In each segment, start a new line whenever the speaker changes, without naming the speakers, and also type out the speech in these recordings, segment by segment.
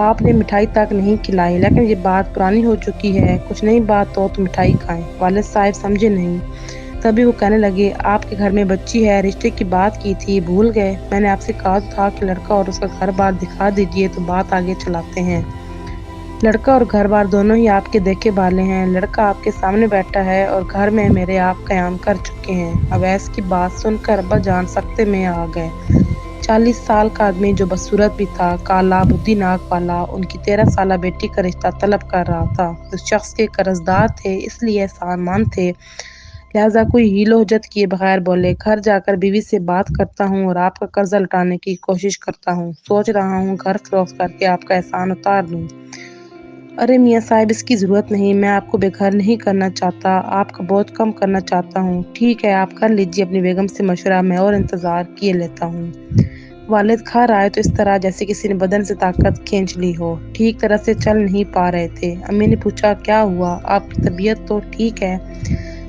آپ نے مٹھائی تک نہیں کھلائی، لیکن یہ بات پرانی ہو چکی ہے، کچھ نئی بات ہو تو مٹھائی کھائیں۔ والد صاحب سمجھے نہیں۔ تبھی وہ کہنے لگے، آپ کے گھر میں بچی ہے، رشتے کی بات کی تھی، بھول گئے؟ میں نے آپ سے کہا تھا کہ لڑکا اور اس کا گھر بار دکھا دیجئے تو بات آگے چلاتے ہیں۔ لڑکا اور گھر بار دونوں ہی آپ کے دیکھے بالے ہیں۔ لڑکا آپ کے سامنے بیٹھا ہے اور گھر میں میرے آپ قیام کر چکے ہیں۔ اویس کی بات سن کر ابا جان سکتے میں آ گئے۔ 40 سال کا آدمی جو بدصورت بھی تھا، کالا بدھی ناک والا، ان کی 13 سالہ بیٹی کا رشتہ طلب کر رہا تھا۔ اس شخص کے قرض دار تھے، اس لیے احسان مند تھے، لہذا کوئی ہیل و حجت کیے بغیر بولے، گھر جا کر بیوی سے بات کرتا ہوں اور آپ کا قرضہ لوٹانے کی کوشش کرتا ہوں۔ سوچ رہا ہوں گھر فروخت کر کے آپ کا احسان اتار دوں۔ ارے میاں صاحب، اس کی ضرورت نہیں، میں آپ کو بے گھر نہیں کرنا چاہتا، آپ کا بوجھ کم کرنا چاہتا ہوں۔ ٹھیک ہے، آپ کر لیجئے اپنی بیگم سے مشورہ، میں اور انتظار کیے لیتا ہوں۔ والد کھا رہے تو اس طرح جیسے کسی نے بدن سے طاقت کھینچ لی ہو، ٹھیک طرح سے چل نہیں پا رہے تھے۔ امی نے پوچھا، کیا ہوا؟ آپ کی طبیعت تو ٹھیک ہے؟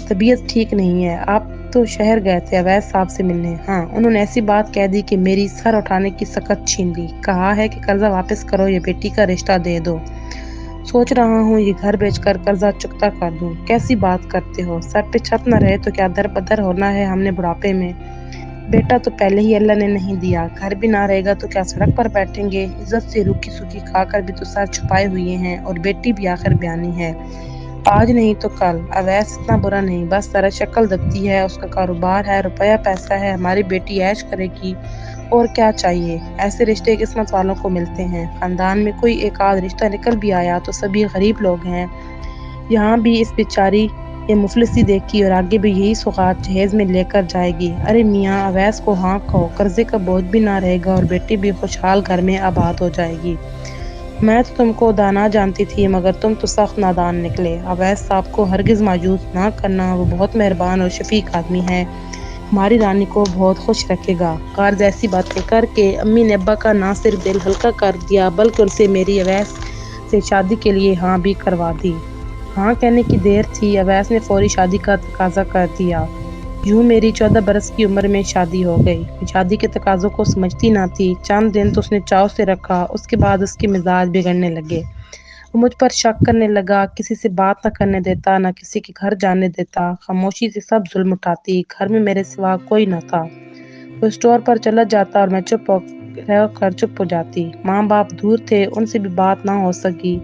طبیعت ٹھیک نہیں ہے، آپ تو شہر گئے تھے اویس صاحب سے ملنے؟ ہاں، انہوں نے ایسی بات کہہ دی کہ میری سر اٹھانے کی سکت چھین لی۔ کہا ہے کہ قرضہ واپس کرو یا بیٹی کا رشتہ دے دو۔ سوچ رہا ہوں یہ گھر بیچ کر قرضہ چکتا کر دوں۔ کیسی بات کرتے ہو؟ سر پہ چھت نہ رہے تو کیا در بدر ہونا ہے ہم نے بڑھاپے میں؟ بیٹا تو پہلے ہی اللہ نے نہیں دیا، گھر بھی نہ رہے گا تو کیا سڑک پر بیٹھیں گے؟ عزت سے روکھی سوکھی کھا کر بھی تو سر چھپائے ہوئے ہیں، اور بیٹی بھی آخر بیانی ہے، آج نہیں تو کل۔ اویس اتنا برا نہیں، بس ذرا شکل دبتی ہے، اس کا کاروبار ہے، روپیہ پیسہ ہے، ہماری بیٹی عیش کرے گی، اور کیا چاہیے؟ ایسے رشتے قسمت والوں کو ملتے ہیں، خاندان میں کوئی ایک آدھ رشتہ نکل بھی آیا تو سبھی غریب لوگ ہیں۔ یہاں بھی اس بیچاری یہ مفلسی دیکھی اور آگے بھی یہی سوغات جہیز میں لے کر جائے گی۔ ارے میاں، اویس کو ہاں کہو، قرضے کا بوجھ بھی نہ رہے گا اور بیٹی بھی خوشحال گھر میں آباد ہو جائے گی۔ میں تو تم کو دانا جانتی تھی، مگر تم تو سخت نادان نکلے۔ اویس صاحب کو ہرگز مایوس نہ کرنا، وہ بہت مہربان اور شفیق آدمی ہے، ہماری رانی کو بہت خوش رکھے گا۔ غرض ایسی باتیں کر کے امی نے ابا کا نہ صرف دل ہلکا کر دیا بلکہ اسے میری اویس سے شادی کے لیے ہاں بھی کروا دی۔ ہاں کہنے کی دیر تھی، اویس نے فوری شادی کا تقاضا کر دیا۔ یوں میری 14 برس کی عمر میں شادی ہو گئی۔ میں شادی کے تقاضوں کو سمجھتی نہ تھی۔ چند دن تو اس نے چاؤ سے رکھا، اس کے بعد اس کے مزاج بگڑنے لگے۔ وہ مجھ پر شک کرنے لگا، کسی سے بات نہ کرنے دیتا، نہ کسی کے گھر جانے دیتا، خاموشی سے سب ظلم اٹھاتی، گھر میں میرے سوا کوئی نہ تھا۔ وہ اسٹور پر چلا جاتا اور میں چپ ہو جاتی۔ ماں باپ دور تھے، ان سے بھی بات نہ ہو سکی۔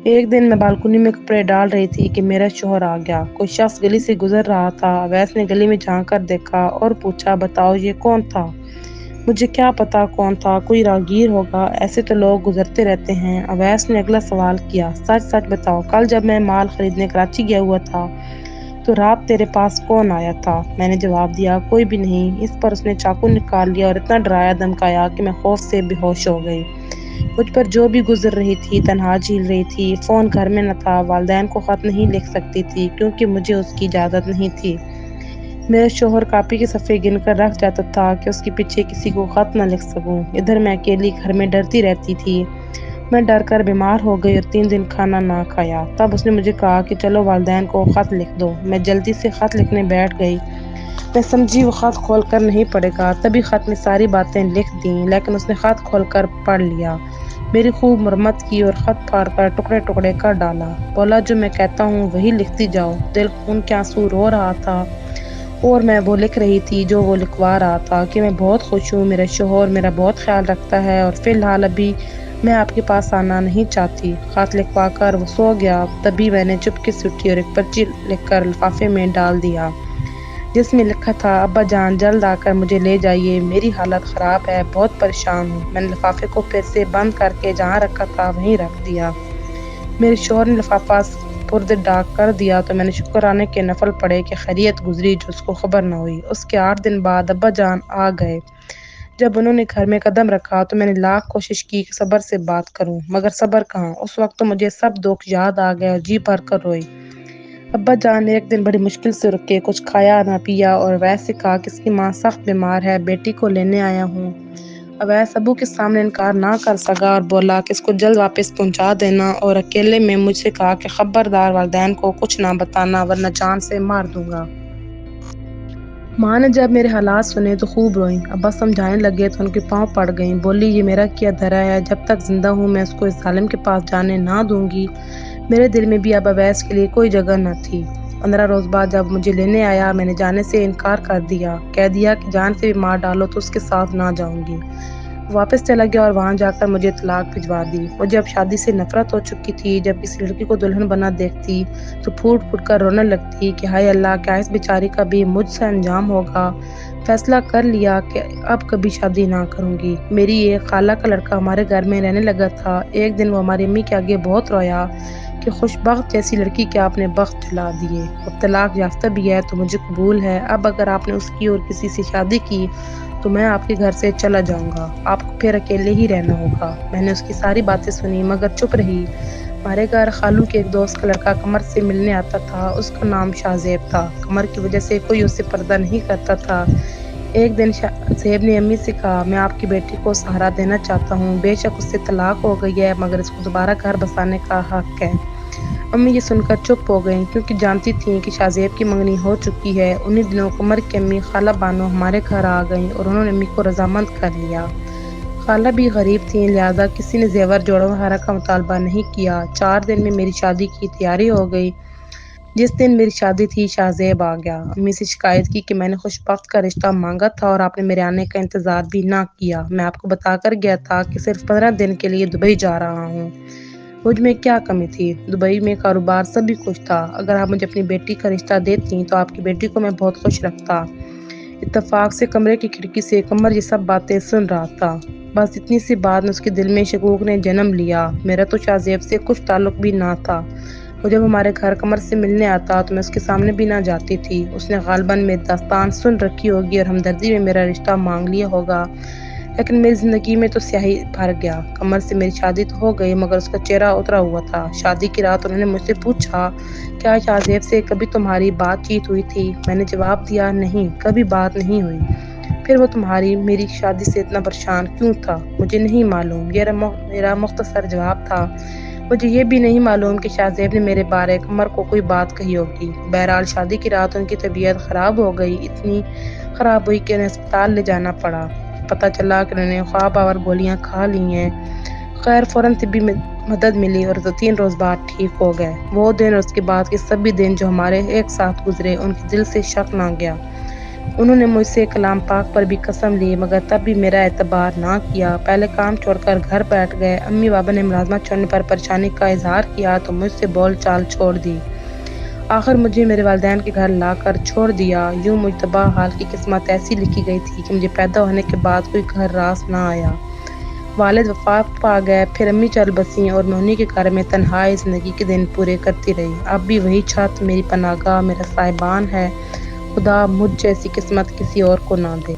ایک دن میں بالکنی میں کپڑے ڈال رہی تھی کہ میرا شوہر آ گیا۔ کوئی شخص گلی سے گزر رہا تھا۔ اویس نے گلی میں جھانک کر دیکھا اور پوچھا، بتاؤ یہ کون تھا؟ مجھے کیا پتا کون تھا، کوئی راہگیر ہوگا، ایسے تو لوگ گزرتے رہتے ہیں۔ اویس نے اگلا سوال کیا، سچ سچ بتاؤ، کل جب میں مال خریدنے کراچی گیا ہوا تھا تو رات تیرے پاس کون آیا تھا؟ میں نے جواب دیا، کوئی بھی نہیں۔ اس پر اس نے چاقو نکال لیا اور اتنا ڈرایا دھمکایا کہ میں خوف سے بے ہوش ہو گئی۔ مجھ پر جو بھی گزر رہی تھی تنہا جھیل رہی تھی۔ فون گھر میں نہ تھا، والدین کو خط نہیں لکھ سکتی تھی کیونکہ مجھے اس کی اجازت نہیں تھی۔ میرے شوہر کاپی کے صفحے گن کر رکھ جاتا تھا کہ اس کے پیچھے کسی کو خط نہ لکھ سکوں۔ ادھر میں اکیلی گھر میں ڈرتی رہتی تھی۔ میں ڈر کر بیمار ہو گئی اور 3 دن کھانا نہ کھایا۔ تب اس نے مجھے کہا کہ چلو والدین کو خط لکھ دو۔ میں جلدی سے خط لکھنے بیٹھ گئی۔ میں سمجھی وہ خط کھول کر نہیں پڑھے گا، تبھی خط میں ساری باتیں لکھ دیں، لیکن اس نے خط کھول کر پڑھ لیا، میری خوب مرمت کی اور خط پھاڑ کر ٹکڑے ٹکڑے کر ڈالا۔ بولا، جو میں کہتا ہوں وہی لکھتی جاؤ۔ دل خون کے آنسو رو رہا تھا اور میں وہ لکھ رہی تھی جو وہ لکھوا رہا تھا کہ میں بہت خوش ہوں، میرا شوہر میرا بہت خیال رکھتا ہے اور فی الحال ابھی میں آپ کے پاس آنا نہیں چاہتی۔ خط لکھوا کر وہ سو گیا، تبھی میں نے چپکے سے اٹھی اور ایک پرچی لکھ کر لفافے میں ڈال دیا جس میں لکھا تھا، ابا جان جلد آ کر مجھے لے جائیے، میری حالت خراب ہے، بہت پریشان ہوں۔ میں نے لفافے کو پھر سے بند کر کے جہاں رکھا تھا وہیں رکھ دیا۔ میرے شوہر نے لفافہ سپرد ڈاک کر دیا تو میں نے شکرانے کے نفل پڑھے کہ خیریت گزری جو اس کو خبر نہ ہوئی۔ اس کے 8 دن بعد ابا جان آ گئے۔ جب انہوں نے گھر میں قدم رکھا تو میں نے لاکھ کوشش کی کہ صبر سے بات کروں، مگر صبر کہاں، اس وقت تو مجھے سب دکھ یاد آ گئے اور جی بھر کر روئی۔ ابا جان نے ایک دن بڑی مشکل سے رکے، کچھ کھایا نہ پیا اور ویسے کہا کہ اس کی ماں سخت بیمار ہے، بیٹی کو لینے آیا ہوں۔ اویس ابو کے سامنے انکار نہ کر سکا اور بولا کہ اس کو جلد واپس پہنچا دینا، اور اکیلے میں مجھ سے کہا کہ خبردار والدین کو کچھ نہ بتانا ورنہ جان سے مار دوں گا۔ ماں نے جب میرے حالات سنے تو خوب روئیں۔ ابا سمجھانے لگے تو ان کے پاؤں پڑ گئیں۔ بولی یہ میرا کیا دھرا ہے، جب تک زندہ ہوں میں اس کو اس ظالم کے پاس جانے نہ دوں گی۔ میرے دل میں بھی اب اویس کے لیے کوئی جگہ نہ تھی۔ 15 روز بعد جب مجھے لینے آیا میں نے جانے سے انکار کر دیا، کہہ دیا کہ جان سے بھی مار ڈالو تو اس کے ساتھ نہ جاؤں گی۔ واپس چلا گیا اور وہاں جا کر مجھے طلاق بھجوا دی۔ مجھے اب شادی سے نفرت ہو چکی تھی۔ جب کسی لڑکی کو دلہن بنا دیکھتی تو پھوٹ پھوٹ کر رونے لگتی کہ ہائے اللہ، کیا اس بیچاری کا بھی مجھ سے انجام ہوگا۔ فیصلہ کر لیا کہ اب کبھی شادی نہ کروں گی۔ میری ایک خالہ کا لڑکا ہمارے گھر میں رہنے لگا تھا۔ ایک دن وہ ہماری امی کے آگے بہت رویا کہ خوش بخت جیسی لڑکی کے آپ نے بخت جلا دیے۔ اب طلاق یافتہ بھی ہے تو مجھے قبول ہے۔ اب اگر آپ نے اس کی اور کسی سے شادی کی تو میں آپ کے گھر سے چلا جاؤں گا، آپ کو پھر اکیلے ہی رہنا ہوگا۔ میں نے اس کی ساری باتیں سنی مگر چپ رہی۔ ہمارے گھر خالو کے ایک دوست کا لڑکا قمر سے ملنے آتا تھا۔ اس کا نام شاہ زیب تھا۔ قمر کی وجہ سے کوئی اسے پردہ نہیں کرتا تھا۔ ایک دن شاہ زیب نے امی سے کہا میں آپ کی بیٹی کو سہارا دینا چاہتا ہوں، بے شک اس سے طلاق ہو گئی ہے مگر اس کو دوبارہ گھر بسانے کا حق ہے۔ امی یہ سن کر چپ ہو گئیں کیونکہ جانتی تھیں کہ شاہ زیب کی منگنی ہو چکی ہے۔ انہی دنوں قمر کی امی خالہ بانو ہمارے گھر آ گئیں اور انہوں نے امی کو رضامند کر لیا۔ خالہ بھی غریب تھیں لہٰذا کسی نے زیور جوڑا وغیرہ کا مطالبہ نہیں کیا۔ 4 دن میں میری شادی کی تیاری ہو گئی۔ جس دن میری شادی تھی شاہ زیب آ گیا۔ امی سے شکایت کی کہ میں نے خوش بخت کا رشتہ مانگا تھا اور آپ نے میرے آنے کا انتظار بھی نہ کیا۔ میں آپ کو بتا کر گیا تھا کہ صرف 15 دن کے لیے دبئی جا رہا ہوں۔ مجھ میں کیا کمی تھی؟ دبئی میں کاروبار سبھی کچھ تھا۔ اگر آپ مجھے اپنی بیٹی کا رشتہ دیتی تو آپ کی بیٹی کو میں بہت خوش رکھتا۔ اتفاق سے کمرے کی کھڑکی سے قمر یہ سب باتیں سن رہا تھا۔ بس اتنی سی بات میں اس کے دل میں شکوک نے جنم لیا۔ میرا تو شاہ زیب سے کچھ تعلق بھی نہ تھا۔ وہ جب ہمارے گھر قمر سے ملنے آتا تو میں اس کے سامنے بھی نہ جاتی تھی۔ اس نے غالباً میری داستان سن رکھی ہوگی اور ہمدردی میں میرا رشتہ مانگ لیا ہوگا، لیکن میری زندگی میں تو سیاہی بھر گیا۔ قمر سے میری شادی تو ہو گئی مگر اس کا چہرہ اترا ہوا تھا۔ شادی کی رات انہوں نے مجھ سے پوچھا کیا شاہ زیب سے کبھی تمہاری بات چیت ہوئی تھی؟ میں نے جواب دیا نہیں، کبھی بات نہیں ہوئی۔ پھر وہ تمہاری میری شادی سے اتنا پریشان کیوں تھا؟ مجھے نہیں معلوم، یہ میرا مختصر جواب تھا۔ مجھے یہ بھی نہیں معلوم کہ شاہ زیب نے میرے بارے قمر کو کوئی بات کہی ہوگی۔ بہرحال شادی کی رات ان کی طبیعت خراب ہو گئی، اتنی خراب ہوئی کہ انہیں ہسپتال لے جانا پڑا۔ پتہ چلا کہ انہوں نے خواب آور گولیاں کھا لی ہیں۔ خیر فوراً طبی مدد ملی اور 3 روز بعد ٹھیک ہو گئے۔ وہ دن اور اس کے بعد کے سبھی دن جو ہمارے ایک ساتھ گزرے ان کے دل سے شک نہ گیا۔ انہوں نے مجھ سے کلام پاک پر بھی قسم لی مگر تب بھی میرا اعتبار نہ کیا۔ پہلے کام چھوڑ کر گھر بیٹھ گئے۔ امی بابا نے ملازمت چھوڑنے پر پریشانی کا اظہار کیا تو مجھ سے بول چال چھوڑ دی۔ آخر مجھے میرے والدین کے گھر لا کر چھوڑ دیا۔ یوں مجتبی حال کی قسمت ایسی لکھی گئی تھی کہ مجھے پیدا ہونے کے بعد کوئی گھر راس نہ آیا۔ والد وفات پا گئے، پھر امی چل بسیں اور میں انہی کے گھر میں تنہائی زندگی کے دن پورے کرتی رہی۔ اب بھی وہی چھت میری پناہ گاہ، میرا سائبان ہے۔ خدا مجھ جیسی قسمت کسی اور کو نہ دے۔